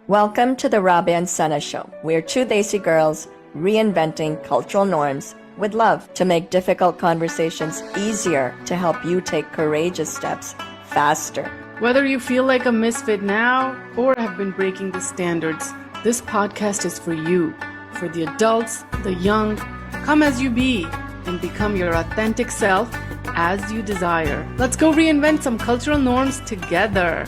Welcome to the Rabia and Sana show. We're two Desi girls reinventing cultural norms with love to make difficult conversations easier to help you take courageous steps faster. Whether you feel like a misfit now or have been breaking the standards, this podcast is for you, for the adults, the young. Come as you be and become your authentic self as you desire. Let's go reinvent some cultural norms together.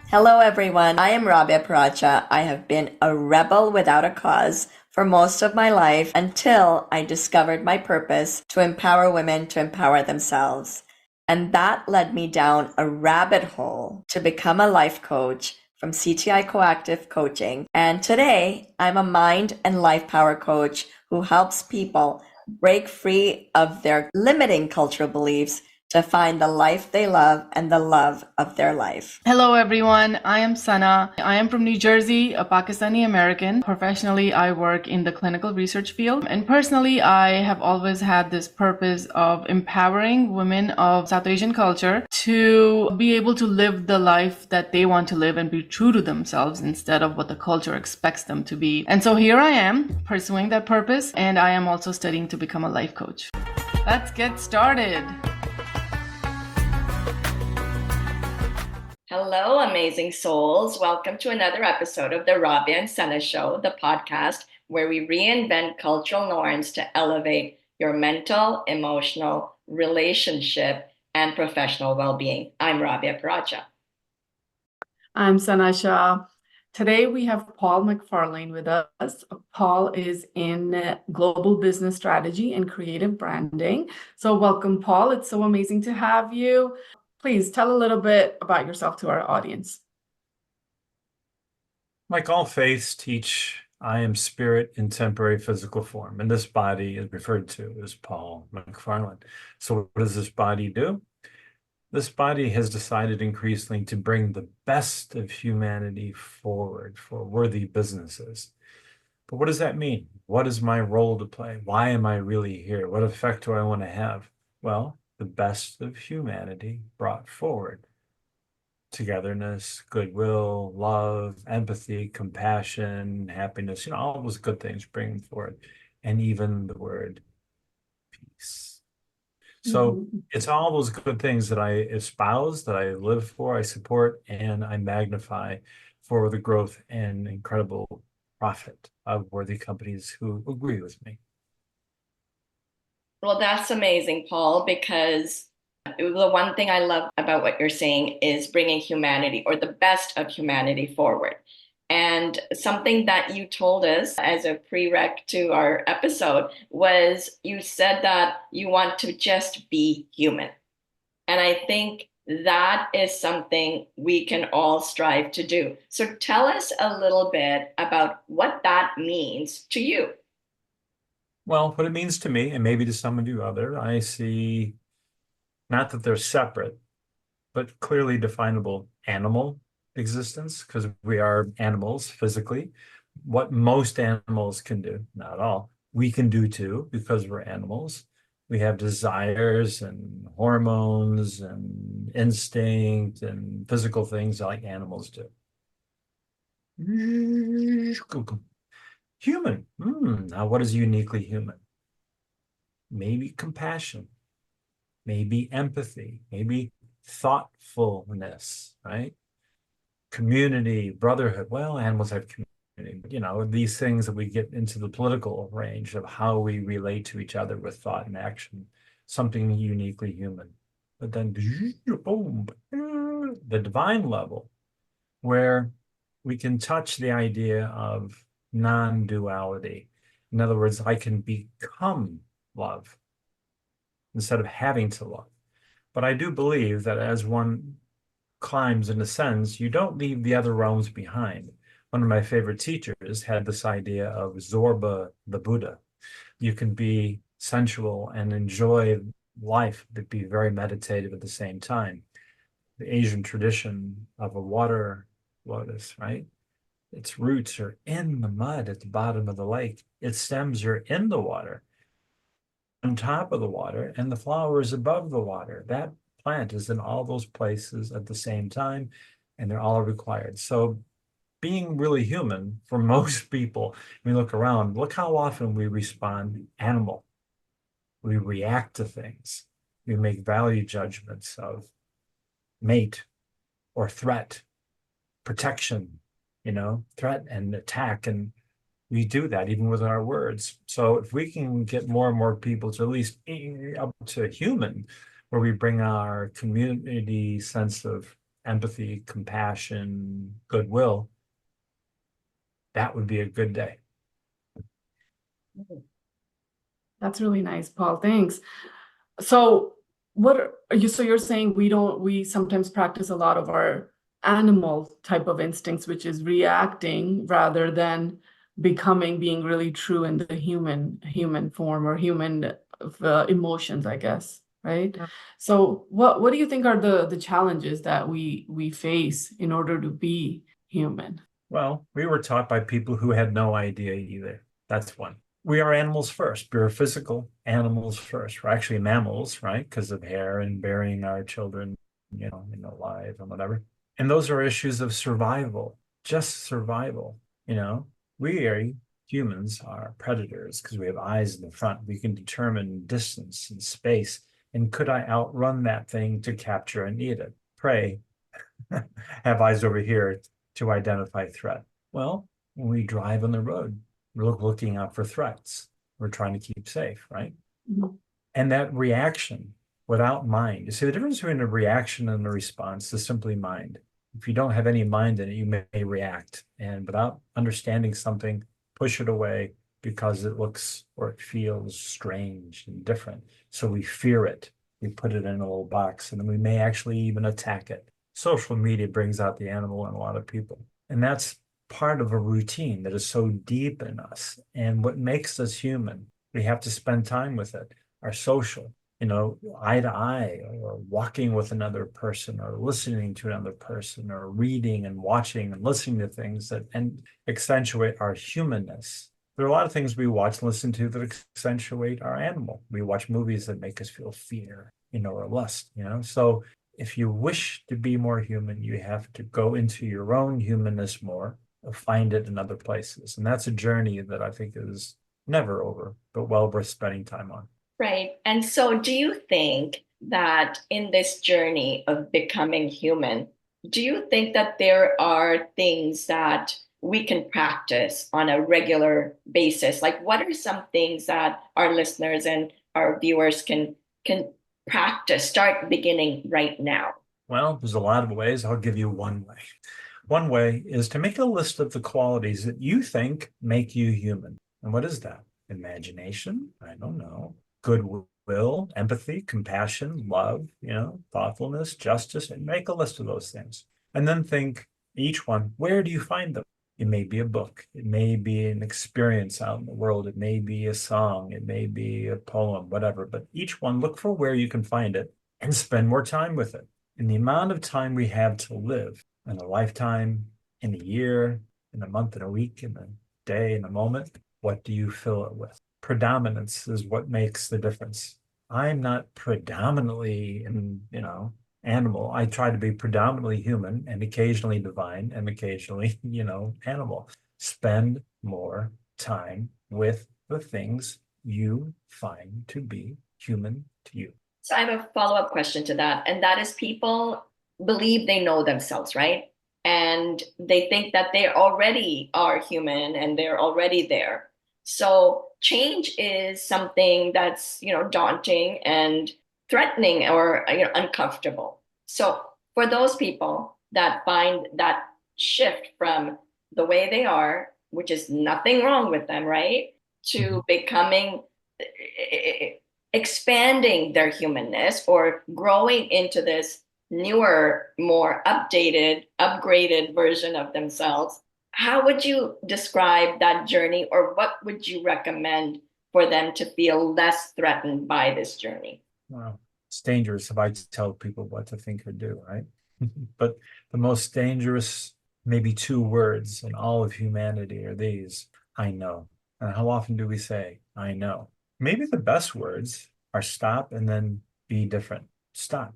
Hello everyone, I am Rabia Paracha. I have been a rebel without a cause for most of my life until I discovered my purpose to empower women to empower themselves. And that led me down a rabbit hole to become a life coach from CTI Coactive Coaching. And today I'm a mind and life power coach who helps people break free of their limiting cultural beliefs to find the life they love and the love of their life. Hello everyone, I am Sana. I am from New Jersey, a Pakistani American. Professionally, I work in the clinical research field. And personally, I have always had this purpose of empowering women of South Asian culture to be able to live the life that they want to live and be true to themselves instead of what the culture expects them to be. And so here I am pursuing that purpose, and I am also studying to become a life coach. Let's get started. Hello, amazing souls. Welcome to another episode of the Rabia and Sana Show, the podcast where we reinvent cultural norms to elevate your mental, emotional, relationship, and professional well-being. I'm Rabia Paracha. I'm Sana Shah. Today we have Paul Macfarlane with us. Paul is in global business strategy and creative branding. So welcome, Paul. It's so amazing to have you. Please tell a little bit about yourself to our audience. Like all faiths teach, I am spirit in temporary physical form, and this body is referred to as Paul Macfarlane. So what does this body do? This body has decided increasingly to bring the best of humanity forward for worthy businesses. But what does that mean? What is my role to play? Why am I really here? What effect do I want to have? Well, the best of humanity brought forward. Togetherness, goodwill, love, empathy, compassion, happiness, all those good things bring forward. And even the word peace. So it's all those good things that I espouse, that I live for, I support, and I magnify for the growth and incredible profit of worthy companies who agree with me. Well, that's amazing, Paul, because the one thing I love about what you're saying is bringing humanity or the best of humanity forward. And something that you told us as a prereq to our episode was you said that you want to just be human. And I think that is something we can all strive to do. So tell us a little bit about what that means to you. Well, what it means to me, and maybe to some of you other, I see not that they're separate, but clearly definable animal existence, because we are animals physically. What most animals can do, not all, we can do too, because we're animals. We have desires and hormones and instinct and physical things like animals do. Human. Now, what is uniquely human? Maybe compassion, maybe empathy, maybe thoughtfulness, right? Community, brotherhood. Well, animals have community, but, these things that we get into the political range of how we relate to each other with thought and action, something uniquely human. But then, boom, the divine level, where we can touch the idea of non-duality. In other words, I can become love instead of having to love. But I do believe that as one climbs and ascends, you don't leave the other realms behind. One of my favorite teachers had this idea of Zorba the Buddha. You can be sensual and enjoy life, but be very meditative at the same time. The Asian tradition of a water lotus, right? Its roots are in the mud at the bottom of the lake. Its stems are in the water, on top of the water, and the flower is above the water. That plant is in all those places at the same time, and they're all required. So being really human for most people, we look around, look how often we respond animal. We react to things. We make value judgments of mate or threat, protection, threat and attack. And we do that even with our words. So if we can get more and more people to at least up to human, where we bring our community sense of empathy, compassion, goodwill, that would be a good day. That's really nice, Paul. Thanks. So you're saying we sometimes practice a lot of our animal type of instincts, which is reacting rather than being really true in the human form or human emotions, I guess, right? Yeah. So what do you think are the challenges that we face in order to be human? Well, we were taught by people who had no idea either. That's one. We are animals first. We're physical animals first. We're actually mammals, right? Because of hair and burying our children, alive and whatever. And those are issues of survival, just survival. We humans are predators because we have eyes in the front. We can determine distance and space. And could I outrun that thing to capture and eat it? Prey, have eyes over here to identify threat. Well, when we drive on the road, we're looking out for threats. We're trying to keep safe, right? Mhm. And that reaction without mind, you see, the difference between a reaction and a response is simply mind. If you don't have any mind in it, you may react, and without understanding something, push it away because it looks or it feels strange and different. So we fear it. We put it in a little box, and then we may actually even attack it. Social media brings out the animal in a lot of people. And that's part of a routine that is so deep in us. And what makes us human, we have to spend time with it, our social, eye to eye, or walking with another person, or listening to another person, or reading and watching and listening to things that accentuate our humanness. There are a lot of things we watch and listen to that accentuate our animal. We watch movies that make us feel fear, or lust, So if you wish to be more human, you have to go into your own humanness more, or find it in other places. And that's a journey that I think is never over, but well worth spending time on. Right. And so, do you think that in this journey of becoming human, do you think that there are things that we can practice on a regular basis? Like, what are some things that our listeners and our viewers can practice, start beginning right now? Well, there's a lot of ways. I'll give you one way. One way is to make a list of the qualities that you think make you human. And what is that? Imagination? I don't know. Goodwill, empathy, compassion, love, thoughtfulness, justice, and make a list of those things. And then think each one, where do you find them? It may be a book. It may be an experience out in the world. It may be a song. It may be a poem, whatever. But each one, look for where you can find it and spend more time with it. And the amount of time we have to live in a lifetime, in a year, in a month, in a week, in a day, in a moment, what do you fill it with? Predominance is what makes the difference. I'm not predominantly animal. I try to be predominantly human and occasionally divine and occasionally, animal. Spend more time with the things you find to be human to you. So, I have a follow-up question to that, and that is people believe they know themselves, right? And they think that they already are human and they're already there. So change is something that's, daunting and threatening or, uncomfortable. So for those people that find that shift from the way they are, which is nothing wrong with them, right? To becoming, expanding their humanness or growing into this newer, more updated, upgraded version of themselves. How would you describe that journey, or what would you recommend for them to feel less threatened by this journey? Wow. It's dangerous if I tell people what to think or do, right? But the most dangerous, maybe two words in all of humanity are these: I know. And how often do we say, I know? Maybe the best words are stop and then be different. Stop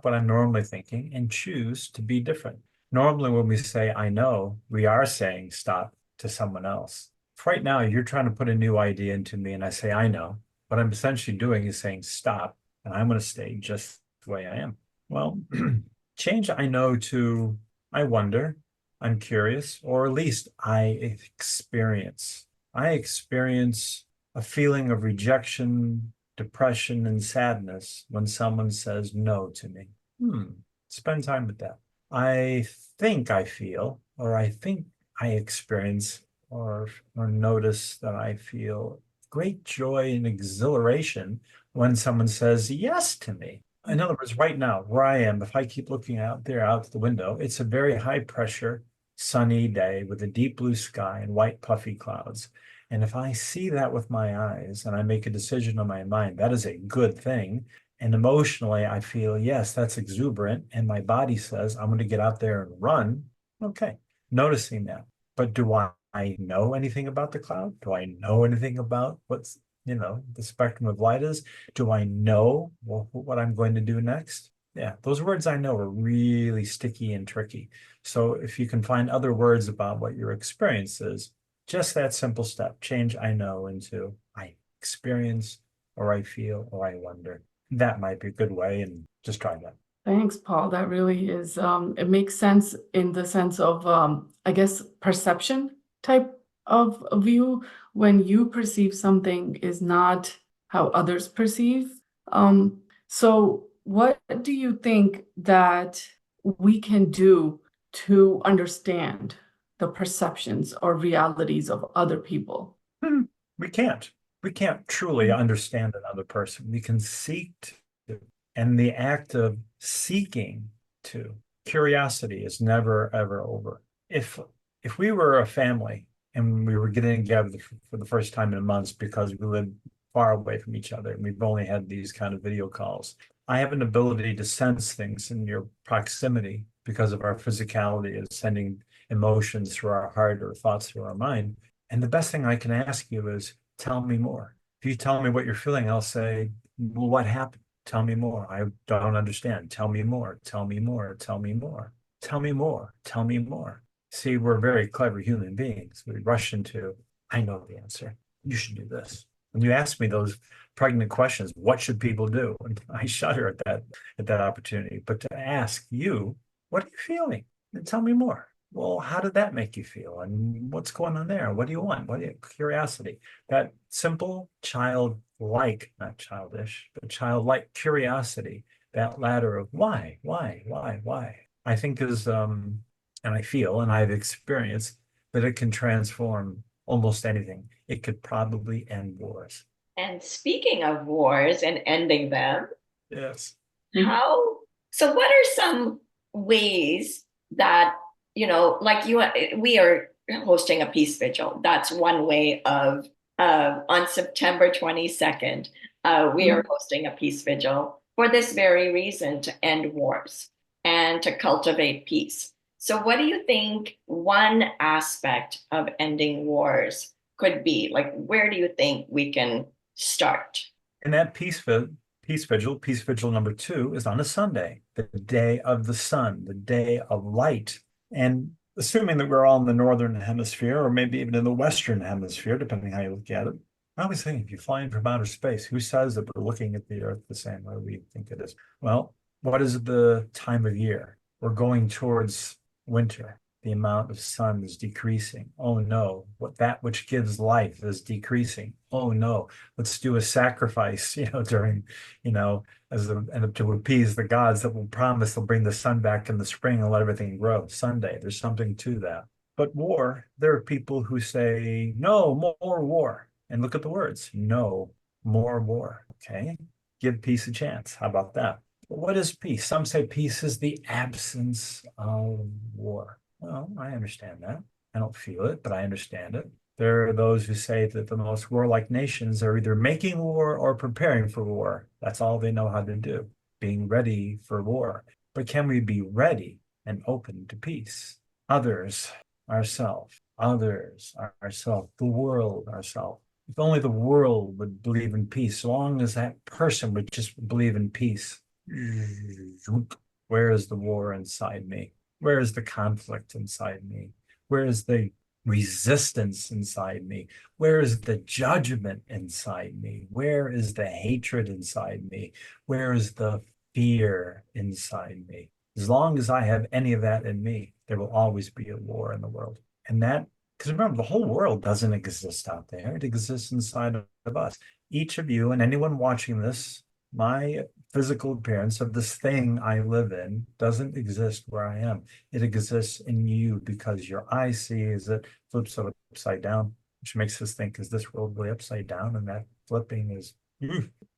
what I'm normally thinking and choose to be different. Normally, when we say I know, we are saying stop to someone else. If right now you're trying to put a new idea into me and I say I know, what I'm essentially doing is saying stop, and I'm going to stay just the way I am. Well, change I know to I wonder, I'm curious, or at least I experience. I experience a feeling of rejection, depression, and sadness when someone says no to me. Spend time with that. I think I feel, or I think I experience, or notice that I feel great joy and exhilaration when someone says yes to me. In other words, right now, where I am, if I keep looking out there out the window, it's a very high pressure, sunny day with a deep blue sky and white puffy clouds. And if I see that with my eyes and I make a decision in my mind, that is a good thing. And emotionally, I feel, yes, that's exuberant. And my body says, I'm going to get out there and run. Okay, noticing that. But do I know anything about the cloud? Do I know anything about what's, the spectrum of light is? Do I know what I'm going to do next? Yeah, those words I know are really sticky and tricky. So if you can find other words about what your experience is, just that simple step, change I know into I experience, or I feel, or I wonder. That might be a good way, and just try that. Thanks, Paul. That really is, it makes sense in the sense of, I guess, perception type of view. When you perceive something is not how others perceive. So what do you think that we can do to understand the perceptions or realities of other people? We can't. We can't truly understand another person. We can seek to, and the act of seeking to, curiosity is never, ever over. If we were a family and we were getting together for the first time in months because we lived far away from each other and we've only had these kind of video calls, I have an ability to sense things in your proximity because of our physicality of sending emotions through our heart or thoughts through our mind. And the best thing I can ask you is tell me more. If you tell me what you're feeling, I'll say, well, what happened? Tell me more. I don't understand. Tell me more. Tell me more. Tell me more. Tell me more. Tell me more. See, we're very clever human beings. We rush into, I know the answer. You should do this. When you ask me those pregnant questions, what should people do? And I shudder at that opportunity. But to ask you, what are you feeling? And tell me more. Well, how did that make you feel? And what's going on there? What do you want? Curiosity? That simple childlike, not childish, but childlike curiosity, that ladder of why, I think is, and I feel, and I've experienced that it can transform almost anything. It could probably end wars. And speaking of wars and ending them, Yes. So what are some ways that, like we are hosting a peace vigil. That's one way of, on September 22nd, we are hosting a peace vigil for this very reason, to end wars and to cultivate peace. So what do you think one aspect of ending wars could be? Like, where do you think we can start? And that peace vigil number 2 is on a Sunday, the day of the sun, the day of light. And assuming that we're all in the northern hemisphere, or maybe even in the western hemisphere, depending how you look at it, I always think if you're flying from outer space, who says that we're looking at the Earth the same way we think it is? Well, what is the time of year? We're going towards winter. The amount of sun is decreasing. Oh no, that which gives life is decreasing. Oh no, let's do a sacrifice, during, and to appease the gods that will promise they'll bring the sun back in the spring and let everything grow. Sunday, there's something to that. But war, there are people who say, no, more war. And look at the words, no, more war. Okay, give peace a chance. How about that? But what is peace? Some say peace is the absence of war. Well, I understand that. I don't feel it, but I understand it. There are those who say that the most warlike nations are either making war or preparing for war. That's all they know how to do, being ready for war. But can we be ready and open to peace? Others, ourselves, the world, ourselves. If only the world would believe in peace, so long as that person would just believe in peace. Where is the war inside me? Where is the conflict inside me? Where is the resistance inside me? Where is the judgment inside me? Where is the hatred inside me? Where is the fear inside me? As long as I have any of that in me, there will always be a war in the world. And that, because remember, the whole world doesn't exist out there. It exists inside of us. Each of you and anyone watching this, my physical appearance of this thing I live in doesn't exist where I am. It exists in you because your eye sees it flips it upside down, which makes us think, is this world really upside down? And that flipping is,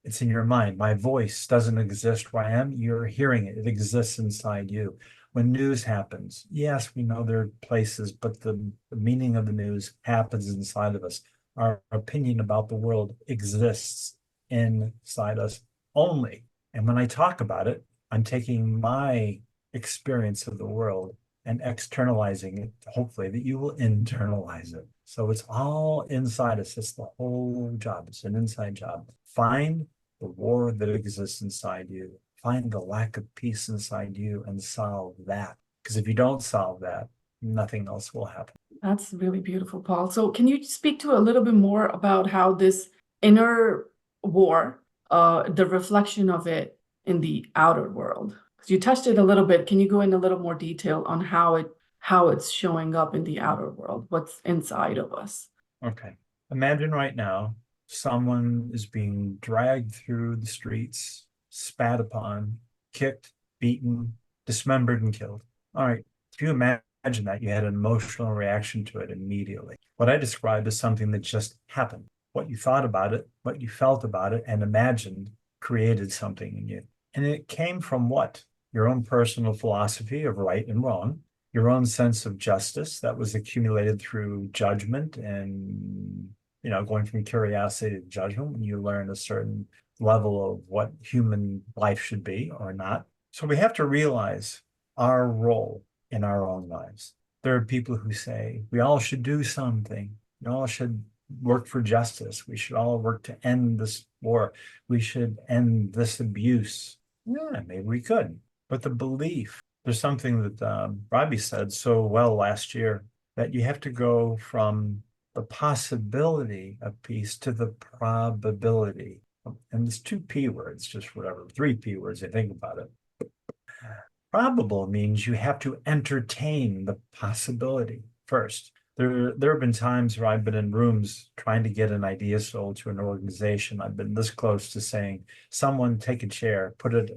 it's in your mind. My voice doesn't exist where I am. You're hearing it. It exists inside you. When news happens, yes, we know there are places, but the meaning of the news happens inside of us. Our opinion about the world exists inside us only. And when I talk about it, I'm taking my experience of the world and externalizing it, hopefully that you will internalize it. So it's all inside us. It's the whole job. It's an inside job. Find the war that exists inside you. Find the lack of peace inside you and solve that. Because if you don't solve that, nothing else will happen. That's really beautiful, Paul. So can you speak to a little bit more about how this inner war, the reflection of it in the outer world? Because you touched it a little bit. Can you go in a little more detail on how it's showing up in the outer world? What's inside of us? Okay. Imagine right now someone is being dragged through the streets, spat upon, kicked, beaten, dismembered, and killed. All right. If you imagine that, you had an emotional reaction to it immediately. What I described is something that just happened. What you thought about it, what you felt about it, and imagined created something in you. And it came from what? Your own personal philosophy of right and wrong, your own sense of justice that was accumulated through judgment and, going from curiosity to judgment when you learn a certain level of what human life should be or not. So we have to realize our role in our own lives. There are people who say we all should do something. We all should work for justice. We should all work to end this war. We should end this abuse. Yeah, maybe we could. But the belief, there's something that Robbie said so well last year, that you have to go from the possibility of peace to the probability. And there's two P words, just whatever, three P words, I think about it. Probable means you have to entertain the possibility first. There have been times where I've been in rooms trying to get an idea sold to an organization. I've been this close to saying, someone take a chair, put it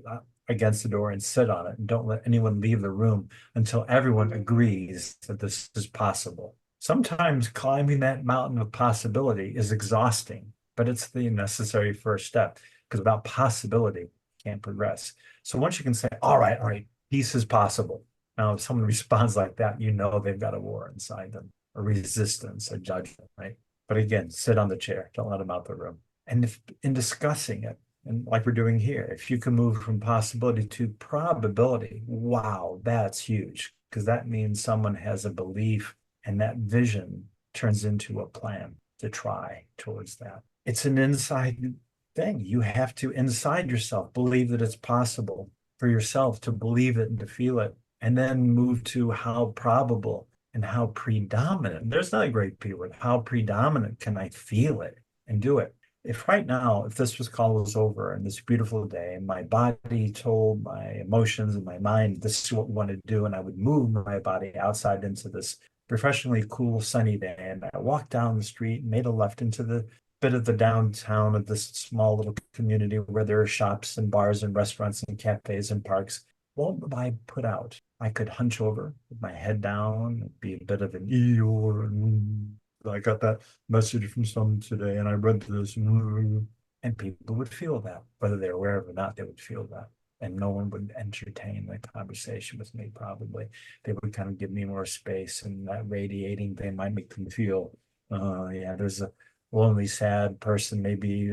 against the door and sit on it, and don't let anyone leave the room until everyone agrees that this is possible. Sometimes climbing that mountain of possibility is exhausting, but it's the necessary first step, because without possibility, you can't progress. So once you can say, all right, peace is possible. Now, if someone responds like that, they've got a war inside them, a resistance, a judgment, right? But again, sit on the chair, don't let them out the room. And if in discussing it, and like we're doing here, if you can move from possibility to probability, wow, that's huge, because that means someone has a belief and that vision turns into a plan to try towards that. It's an inside thing. You have to, inside yourself, believe that it's possible for yourself to believe it and to feel it, and then move to how probable and how predominant. There's not a great P word. How predominant can I feel it and do it? If right now, if this call was over and this beautiful day, and my body told my emotions and my mind, this is what we want to do, and I would move my body outside into this refreshingly cool, sunny day, and I walked down the street and made a left into the bit of the downtown of this small little community where there are shops and bars and restaurants and cafes and parks, what would I put out? I could hunch over with my head down, be a bit of an Eeyore. I got that message from someone today and I read this, and people would feel that, whether they're aware of it or not, they would feel that. And no one would entertain the conversation with me, probably. They would kind of give me more space, and that radiating thing might make them feel, there's a lonely, sad person, maybe.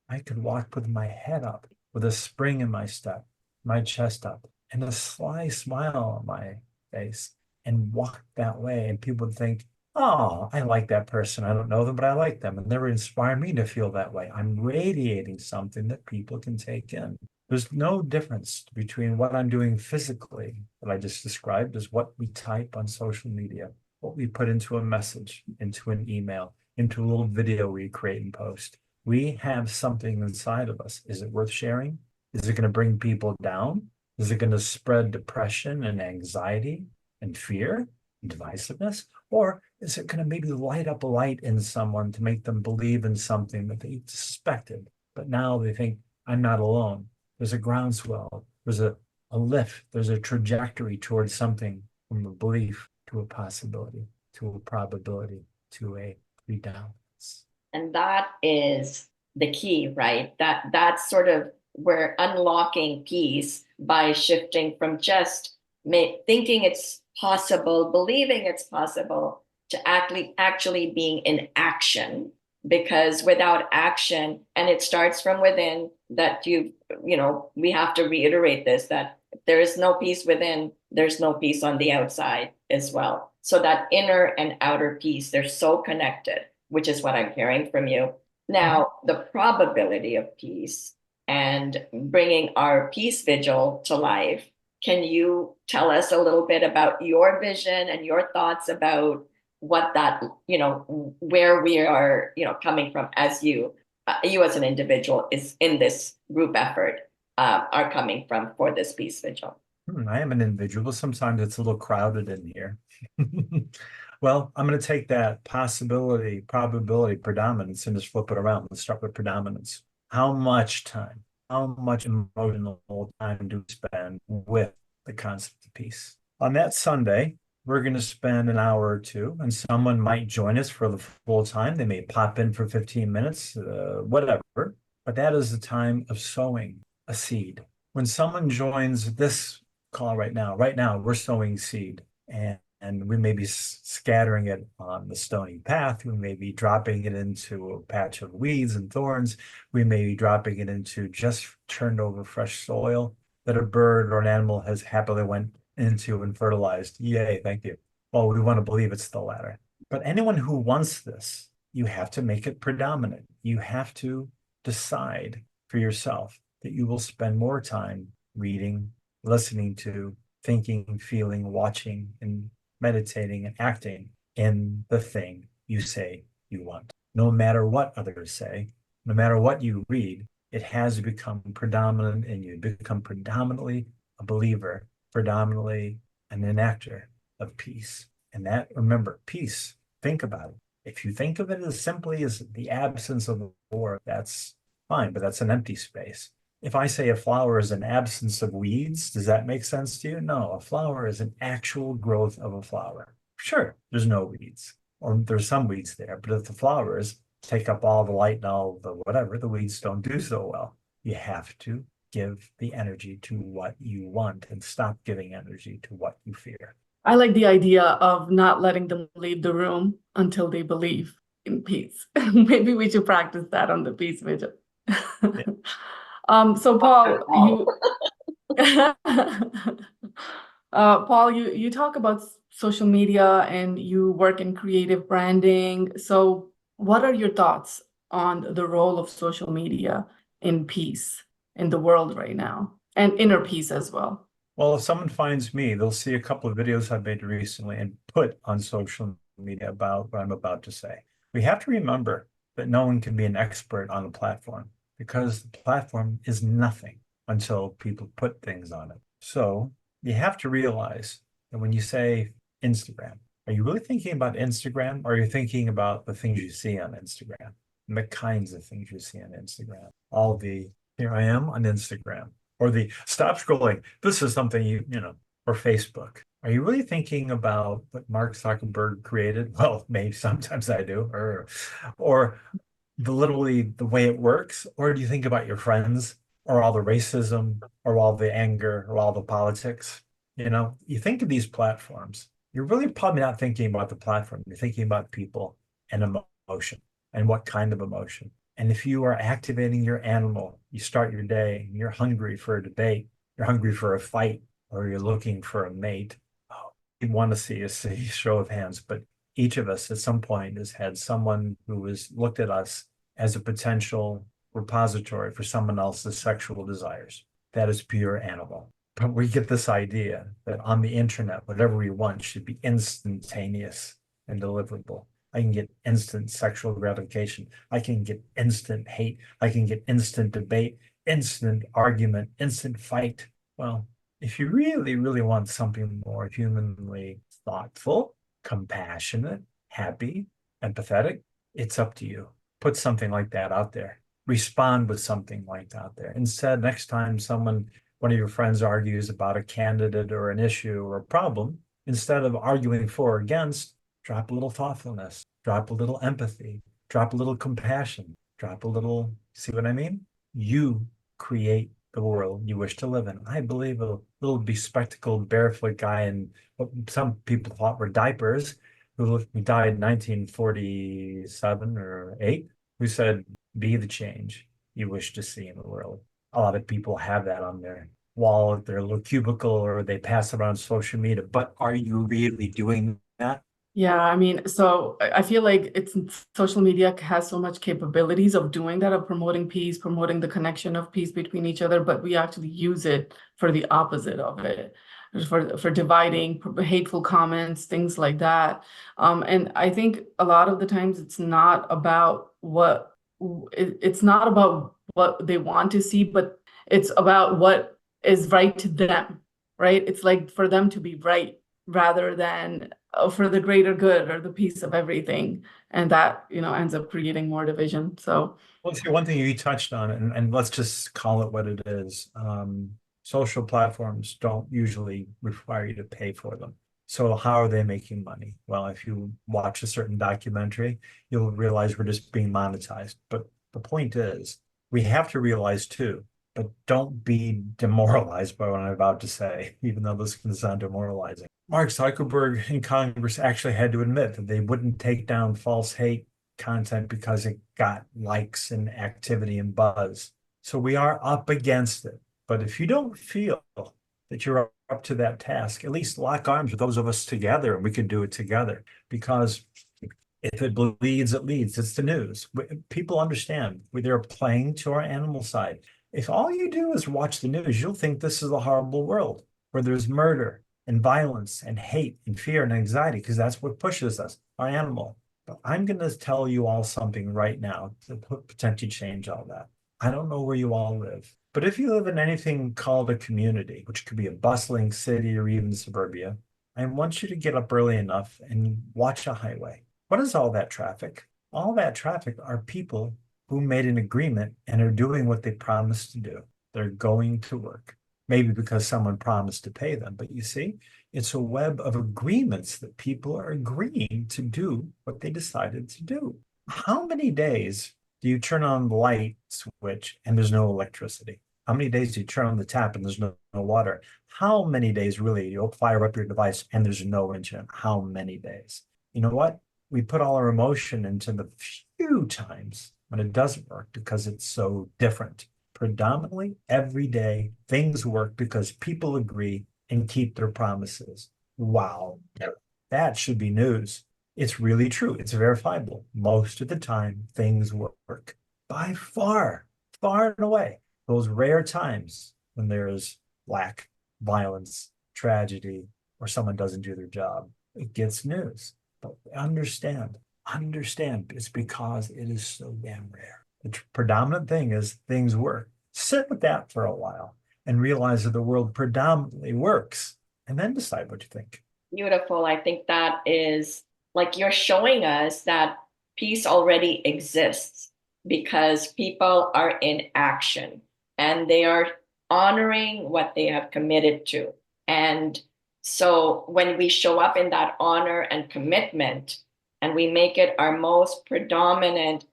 I could walk with my head up, with a spring in my step, my chest up, and a sly smile on my face, and walk that way. And people would think, oh, I like that person. I don't know them, but I like them. And they would inspire me to feel that way. I'm radiating something that people can take in. There's no difference between what I'm doing physically that I just described as what we type on social media, what we put into a message, into an email, into a little video we create and post. We have something inside of us. Is it worth sharing? Is it going to bring people down? Is it going to spread depression and anxiety and fear and divisiveness? Or is it going to maybe light up a light in someone to make them believe in something that they suspected, but now they think, I'm not alone. There's a groundswell, there's a lift, there's a trajectory towards something, from a belief to a possibility, to a probability, to a predominance. And that is the key, right? That's sort of where unlocking peace by shifting from just thinking it's possible, believing it's possible, to actually being in action. Because without action, and it starts from within, that we have to reiterate this, that if there is no peace within, there's no peace on the outside as well. So that inner and outer peace, they're so connected, which is what I'm hearing from you. Now, the probability of peace and bringing our peace vigil to life. Can you tell us a little bit about your vision and your thoughts about what that, where we are, coming from as you as an individual is in this group effort, are coming from for this peace vigil? I am an individual. Sometimes it's a little crowded in here. Well, I'm going to take that possibility, probability, predominance, and just flip it around. Let's start with predominance. How much time, how much emotional time do we spend with the concept of peace? On that Sunday, we're going to spend an hour or two, and someone might join us for the full time. They may pop in for 15 minutes, whatever. But that is the time of sowing a seed. When someone joins this call right now we're sowing seed, and we may be scattering it on the stony path. We may be dropping it into a patch of weeds and thorns. We may be dropping it into just turned over fresh soil that a bird or an animal has happily went into and fertilized. Yay, thank you. Well, we want to believe it's the latter. But anyone who wants this, you have to make it predominant. You have to decide for yourself that you will spend more time reading, listening to, thinking, feeling, watching, and meditating and acting in the thing you say you want. No matter what others say, no matter what you read, it has become predominant in you. Become predominantly a believer, predominantly an enactor of peace. And that, remember, peace, think about it. If you think of it as simply as the absence of war, that's fine, but that's an empty space. If I say a flower is an absence of weeds, does that make sense to you? No, a flower is an actual growth of a flower. Sure, there's no weeds, or there's some weeds there, but if the flowers take up all the light and all the whatever, the weeds don't do so well. You have to give the energy to what you want and stop giving energy to what you fear. I like the idea of not letting them leave the room until they believe in peace. Maybe we should practice that on the Peace Vigil. Yeah. So Paul, you talk about social media and you work in creative branding. So what are your thoughts on the role of social media in peace in the world right now, and inner peace as well? Well, if someone finds me, they'll see a couple of videos I've made recently and put on social media about what I'm about to say. We have to remember that no one can be an expert on a platform, because the platform is nothing until people put things on it. So you have to realize that when you say Instagram, are you really thinking about Instagram, or are you thinking about the things you see on Instagram and the kinds of things you see on Instagram? All the, here I am on Instagram, or the stop scrolling, this is something or Facebook. Are you really thinking about what Mark Zuckerberg created? Well, maybe sometimes I do, or literally the way it works, or do you think about your friends, or all the racism, or all the anger, or all the politics? You think of these platforms, you're really probably not thinking about the platform. You're thinking about people and emotion, and what kind of emotion. And if you are activating your animal, you start your day, and you're hungry for a debate, you're hungry for a fight, or you're looking for a mate. Oh, you want to see a show of hands, but each of us at some point has had someone who has looked at us as a potential repository for someone else's sexual desires. that is pure animal. But we get this idea that on the internet, whatever we want should be instantaneous and deliverable. I can get instant sexual gratification. I can get instant hate. I can get instant debate, instant argument, instant fight. Well, if you really, really want something more humanly thoughtful, compassionate, happy, empathetic, it's up to you. Put something like that out there. Respond with something like that out there. Instead, next time one of your friends argues about a candidate or an issue or a problem, instead of arguing for or against, drop a little thoughtfulness, drop a little empathy, drop a little compassion, drop a little, see what I mean? You create the world you wish to live in. I believe a little bespectacled barefoot guy in what some people thought were diapers, who died in 1947 or 8, who said, be the change you wish to see in the world. A lot of people have that on their wall at their little cubicle, or they pass it around social media. But are you really doing that? Yeah, I mean, so I feel like social media has so much capabilities of doing that, of promoting peace, promoting the connection of peace between each other, but we actually use it for the opposite of it, for dividing, hateful comments, things like that. And I think a lot of the times it's not about it's not about what they want to see, but it's about what is right to them, right? It's like for them to be right rather than for the greater good or the peace of everything. And that, ends up creating more division. So, Well, see, one thing you touched on, and let's just call it what it is. Social platforms don't usually require you to pay for them. So how are they making money? Well, if you watch a certain documentary, you'll realize we're just being monetized. But the point is, we have to realize too, but don't be demoralized by what I'm about to say, even though this can sound demoralizing. Mark Zuckerberg in Congress actually had to admit that they wouldn't take down false hate content because it got likes and activity and buzz. So we are up against it. But if you don't feel that you're up to that task, at least lock arms with those of us together and we can do it together. Because if it bleeds, it leads. It's the news. People understand they're playing to our animal side. If all you do is watch the news, you'll think this is a horrible world where there's murder and violence and hate and fear and anxiety, because that's what pushes us, our animal. But I'm going to tell you all something right now to potentially change all that. I don't know where you all live, but if you live in anything called a community, which could be a bustling city or even suburbia, I want you to get up early enough and watch a highway. What is all that traffic? All that traffic are people who made an agreement and are doing what they promised to do. They're going to work. Maybe because someone promised to pay them. But you see, it's a web of agreements that people are agreeing to do what they decided to do. How many days do you turn on the light switch and there's no electricity? How many days do you turn on the tap and there's no water? How many days really you'll fire up your device and there's no internet? How many days? You know what? We put all our emotion into the few times when it doesn't work because it's so different. Predominantly every day, things work because people agree and keep their promises. Wow, that should be news. It's really true. It's verifiable. Most of the time, things work. By far, far and away. Those rare times when there is lack, violence, tragedy, or someone doesn't do their job, it gets news. But understand, it's because it is so damn rare. The predominant thing is things work. Sit with that for a while and realize that the world predominantly works, and then decide what you think. Beautiful. I think that is like you're showing us that peace already exists because people are in action and they are honoring what they have committed to. And so when we show up in that honor and commitment and we make it our most predominant,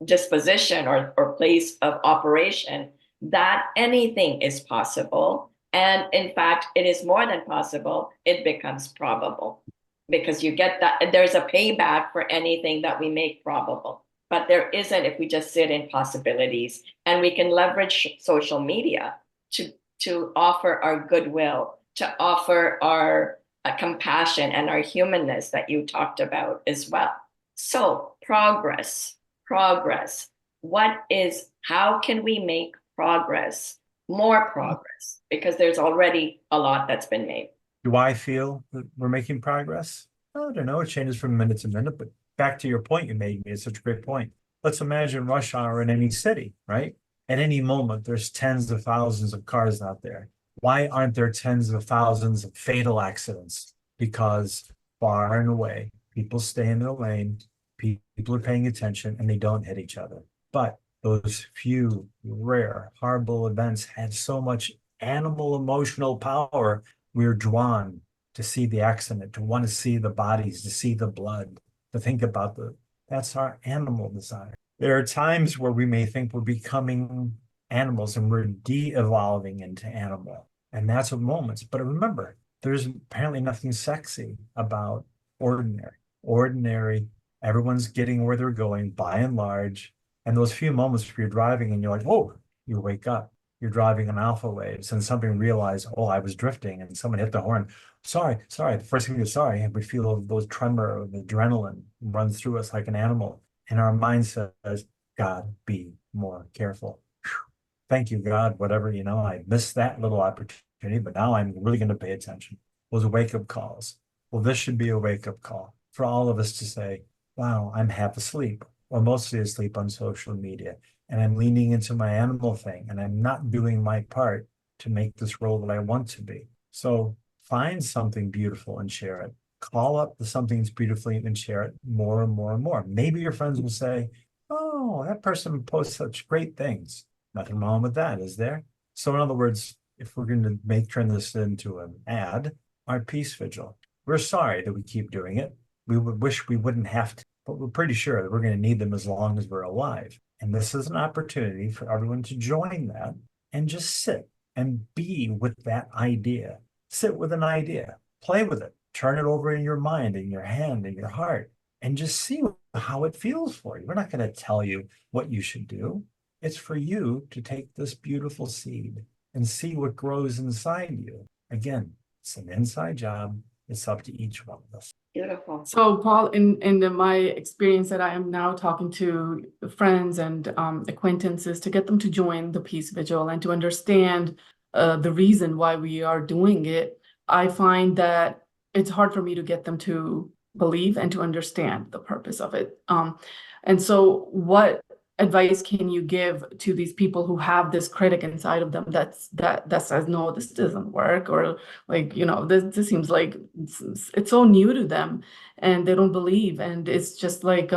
disposition or place of operation, that anything is possible. And in fact, it is more than possible. It becomes probable because you get that there's a payback for anything that we make probable. But there isn't if we just sit in possibilities, and we can leverage social media to offer our goodwill, to offer our compassion and our humanness that you talked about as well. So progress. How can we make progress more progress because there's already a lot that's been made. Do I feel that we're making progress? I don't know. It changes from minute to minute, but back to your point you made, it's such a great point. Let's imagine rush hour in any city, right? At any moment, there's tens of thousands of cars out there. Why aren't there tens of thousands of fatal accidents? Because far and away, people stay in their lane, people are paying attention, and they don't hit each other. But those few rare, horrible events had so much animal emotional power. We're drawn to see the accident, to want to see the bodies, to see the blood, to think about that's our animal desire. There are times where we may think we're becoming animals and we're de-evolving into animal. And that's what moments. But remember, there's apparently nothing sexy about ordinary. Ordinary, everyone's getting where they're going by and large. And those few moments where you're driving and you're like, oh, you wake up. You're driving on alpha waves and something realized, oh, I was drifting and someone hit the horn. Sorry. The first thing is sorry. And we feel those tremor of adrenaline runs through us like an animal. And our mind says, God, be more careful. Whew. Thank you, God, whatever, I missed that little opportunity, but now I'm really going to pay attention. Those wake-up calls. Well, this should be a wake-up call for all of us to say, wow, I'm half asleep or mostly asleep on social media. And I'm leaning into my animal thing and I'm not doing my part to make this role that I want to be. So find something beautiful and share it. Call up the something that's beautiful and share it more and more and more. Maybe your friends will say, oh, that person posts such great things. Nothing wrong with that, is there? So in other words, if we're going to turn this into an ad, our Peace Vigil, we're sorry that we keep doing it. We would wish we wouldn't have to, but we're pretty sure that we're going to need them as long as we're alive. And this is an opportunity for everyone to join that and just sit and be with that idea. Sit with an idea, play with it, turn it over in your mind, in your hand, in your heart, and just see how it feels for you. We're not going to tell you what you should do. It's for you to take this beautiful seed and see what grows inside you. Again, it's an inside job. It's up to each one of us. Beautiful. So, Paul, in my experience that I am now talking to friends and acquaintances to get them to join the Peace Vigil and to understand the reason why we are doing it, I find that it's hard for me to get them to believe and to understand the purpose of it. And so what advice can you give to these people who have this critic inside of them that says, no, this doesn't work, or like, this seems like it's so new to them and they don't believe, and it's just like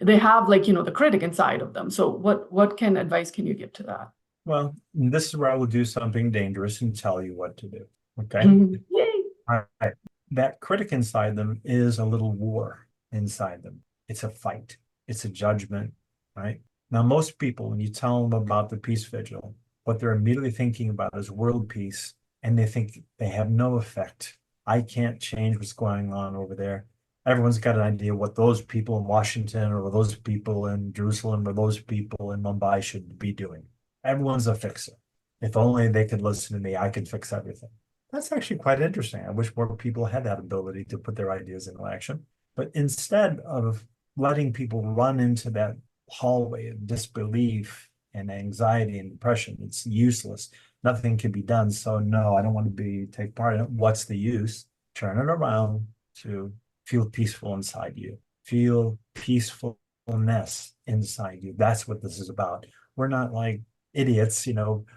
they have the critic inside of them. So what advice can you give to that? Well, this is where I will do something dangerous and tell you what to do. Okay. Yay. All right. That critic inside them is a little war inside them. It's a fight. It's a judgment, right? Now, most people, when you tell them about the Peace Vigil, what they're immediately thinking about is world peace, and they think they have no effect. I can't change what's going on over there. Everyone's got an idea what those people in Washington or those people in Jerusalem or those people in Mumbai should be doing. Everyone's a fixer. If only they could listen to me, I could fix everything. That's actually quite interesting. I wish more people had that ability to put their ideas into action. But instead of letting people run into that hallway of disbelief and anxiety and depression, it's useless. Nothing can be done. So no, I don't want to take part in it. What's the use? Turn it around to feel peaceful inside you. Feel peacefulness inside you. That's what this is about. We're not like idiots,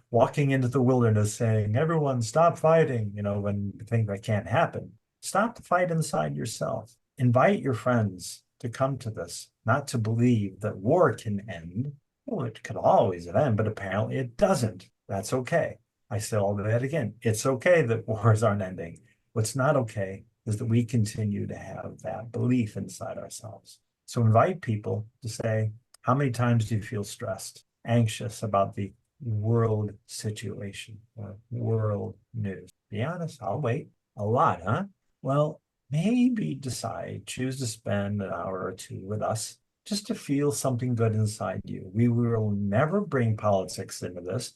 walking into the wilderness saying, everyone stop fighting, when you think that can't happen. Stop the fight inside yourself. Invite your friends to come to this, not to believe that war can end. Well, it could always end, but apparently it doesn't. That's okay. I say all that again. It's okay that wars aren't ending. What's not okay is that we continue to have that belief inside ourselves. So invite people to say, how many times do you feel stressed, anxious about the world situation or world news? Be honest, I'll wait. A lot, huh? Well, maybe choose to spend an hour or two with us just to feel something good inside you. We will never bring politics into this.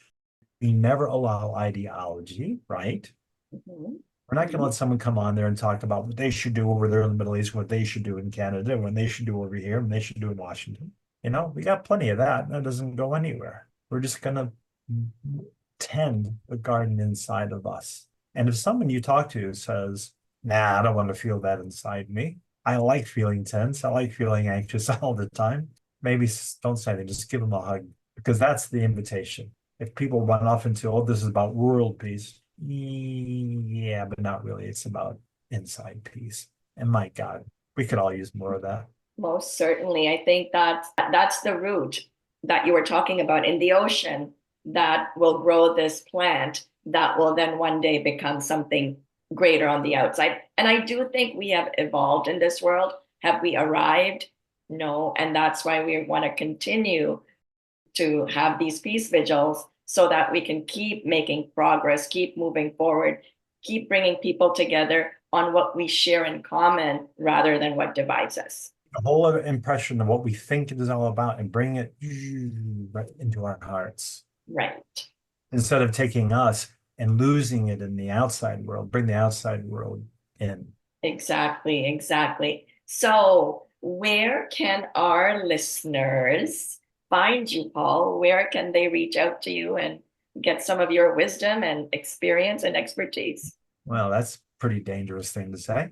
We never allow ideology, right? Mm-hmm. We're not going to let someone come on there and talk about what they should do over there in the Middle East, what they should do in Canada, what they should do over here, what they should do in Washington. We got plenty of that. That doesn't go anywhere. We're just going to tend the garden inside of us. And if someone you talk to says, nah, I don't want to feel that inside me. I like feeling tense. I like feeling anxious all the time. Maybe don't say anything, just give them a hug, because that's the invitation. If people run off into, oh, this is about world peace. Yeah, but not really. It's about inside peace. And my God, we could all use more of that. Most certainly. I think that's the root that you were talking about in the ocean that will grow this plant that will then one day become something greater on the outside. And I do think we have evolved in this world. Have we arrived? No. And that's why we want to continue to have these peace vigils so that we can keep making progress, keep moving forward, keep bringing people together on what we share in common rather than what divides us. The whole other impression of what we think it is all about and bring it right into our hearts. Right. Instead of taking us and losing it in the outside world, bring the outside world in. Exactly, exactly. So, where can our listeners find you, Paul? Where can they reach out to you and get some of your wisdom and experience and expertise? Well, that's a pretty dangerous thing to say.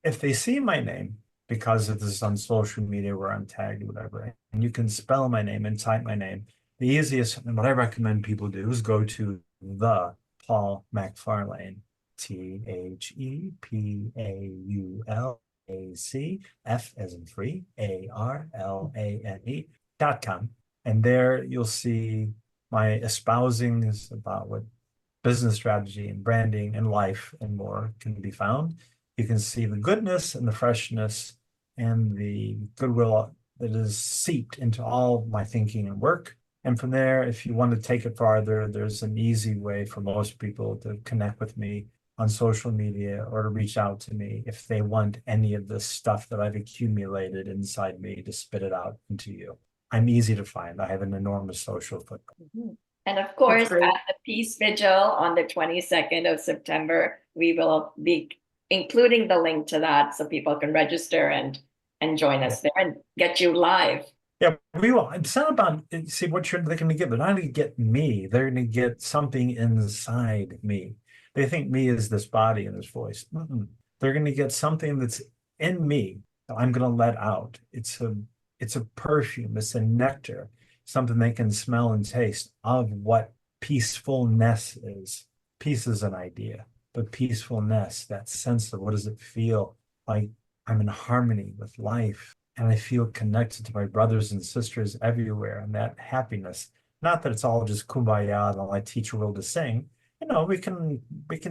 If they see my name, because of this on social media where I'm tagged or whatever, and you can spell my name and type my name, the easiest, and what I recommend people do is go to the Paul Macfarlane, ThePaulAC, F as in free, ARLANE.com. And there you'll see my espousings about what business strategy and branding and life and more can be found. You can see the goodness and the freshness and the goodwill that is seeped into all my thinking and work. And from there, if you want to take it farther, there's an easy way for most people to connect with me on social media or to reach out to me if they want any of this stuff that I've accumulated inside me to spit it out into you. I'm easy to find. I have an enormous social footprint. Mm-hmm. And of course, at the Peace Vigil on the 22nd of September, we will be including the link to that so people can register and join us there and get you live. Yeah, we will. It's not about, see, what they're going to get. They're not going to get me. They're going to get something inside me. They think me is this body and this voice. They're going to get something that's in me that I'm going to let out. It's a perfume. It's a nectar, something they can smell and taste of what peacefulness is. Peace is an idea, but peacefulness, that sense of what does it feel like I'm in harmony with life and I feel connected to my brothers and sisters everywhere, and that happiness. Not that it's all just kumbaya and all I teach a world to sing. You know, we can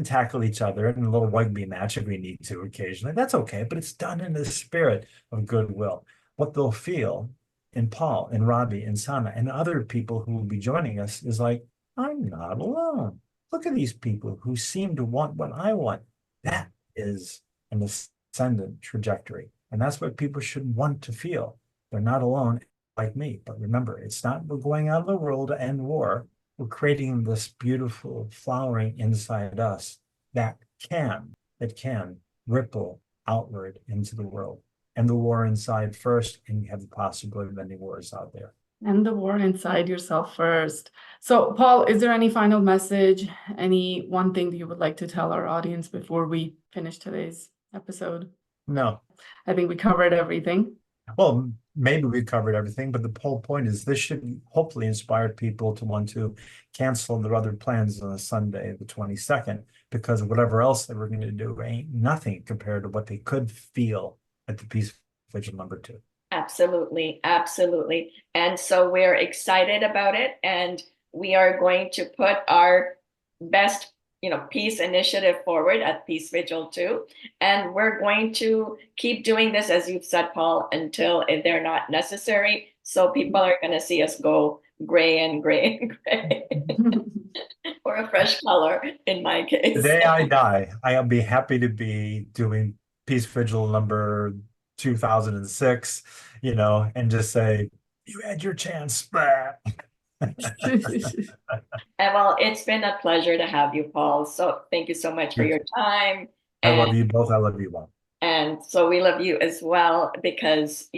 tackle each other in a little rugby match if we need to occasionally. That's okay, but it's done in the spirit of goodwill. What they'll feel in Paul and Rabia and Sana and other people who will be joining us is like, I'm not alone. Look at these people who seem to want what I want. That is an ascendant trajectory. And that's what people should want to feel. They're not alone like me. But remember, it's not we're going out of the world to end war. We're creating this beautiful flowering inside us that can ripple outward into the world. And the war inside first, and you have the possibility of ending wars out there. And the war inside yourself first. So, Paul, is there any final message, any one thing that you would like to tell our audience before we finish today's episode? No. I think we covered everything. Well, maybe we covered everything, but the whole point is this should hopefully inspire people to want to cancel their other plans on a Sunday, the 22nd, because whatever else they were going to do ain't nothing compared to what they could feel at the Peace Vigil #2. Absolutely, absolutely. And so we're excited about it, and we are going to put our best peace initiative forward at Peace Vigil 2. And we're going to keep doing this, as you've said, Paul, until they're not necessary. So people are going to see us go gray and gray and gray. Or a fresh color, in my case. The day I die, I'll be happy to be doing Peace Vigil number 2006, and just say, you had your chance. And well, it's been a pleasure to have you, Paul. So thank you so much for your time. I love you both. I love you all. And so we love you as well, because,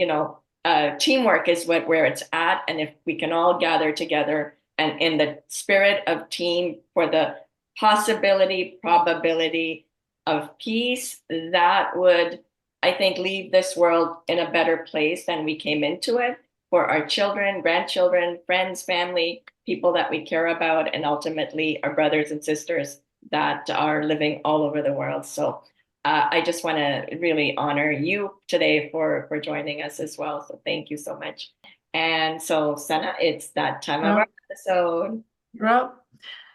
teamwork is where it's at. And if we can all gather together and in the spirit of team for the possibility, probability of peace, that would, I think, leave this world in a better place than we came into it, for our children, grandchildren, friends, family, people that we care about, and ultimately our brothers and sisters that are living all over the world. So I just want to really honor you today for joining us as well. So thank you so much. And so, Sana, it's that time of our episode. Rob,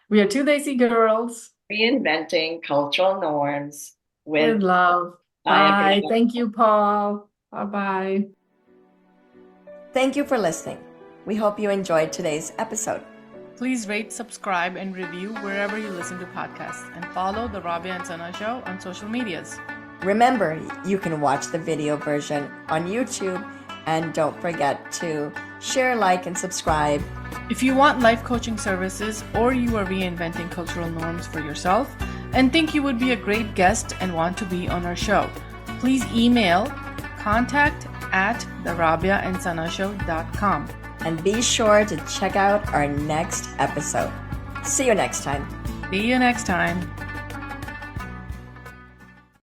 we are two Desi girls. Reinventing cultural norms With love. Bye. Thank you, Paul. Bye-bye. Thank you for listening. We hope you enjoyed today's episode. Please rate, subscribe, and review wherever you listen to podcasts, and follow the Rabia and Sana Show on social medias. Remember, you can watch the video version on YouTube, and don't forget to share, like, and subscribe. If you want life coaching services, or you are reinventing cultural norms for yourself and think you would be a great guest and want to be on our show, please email contact@therabiaandsanashow.com. And be sure to check out our next episode. See you next time. See you next time.